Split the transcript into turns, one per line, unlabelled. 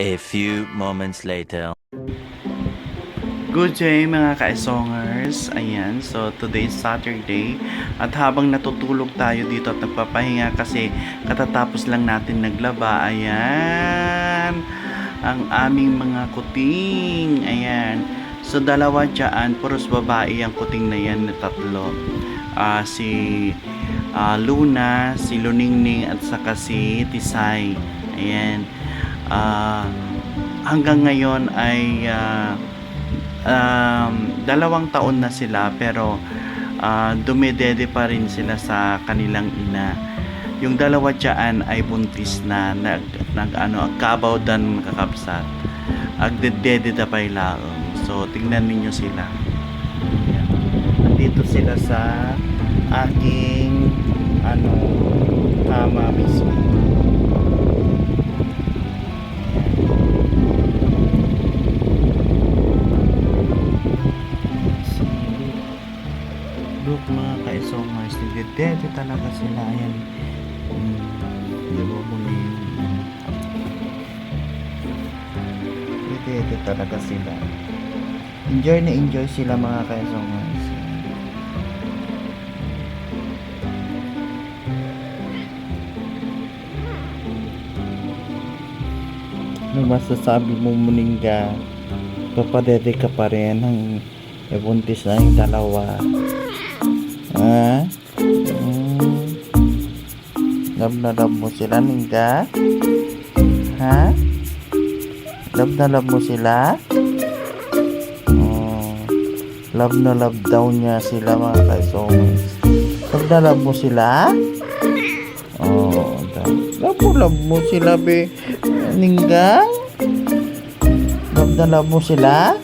A few moments later.
Good day mga ka-esongers. Ayan, so today is Saturday at habang natutulog tayo dito at nagpapahinga kasi katatapos lang natin naglaba. Ayan, ang aming mga kuting. Ayan, so dalawa dyan, puros babae ang kuting na yan na tatlo. Si Luna, si Luningning at saka si Tisay. Ayan, hanggang ngayon ay 2 taon na sila pero dumedede pa rin sila sa kanilang ina. Yung dalawa dyan ay buntis na kabaw dan kakapsat agdedede da pay laong. So tingnan ninyo sila. Ayan. Nandito sila sa aking kama mismo. Look mga ka-esongers, nagdedede talaga sila. Ayan. Di ba mo na yun? Nagdedede talaga sila. Enjoy na enjoy sila mga ka-esongers. Ano masasabi mo, Muningga? Papadede ka pa rin ng buntis na yung dalawa. Ha? Love na love mo sila, Ningga? Ha? Love na love mo sila? Love na love daw niya sila mga ka-esongers. Love na love mo sila? Love mo sila, be. Ningga? Love na love mo sila?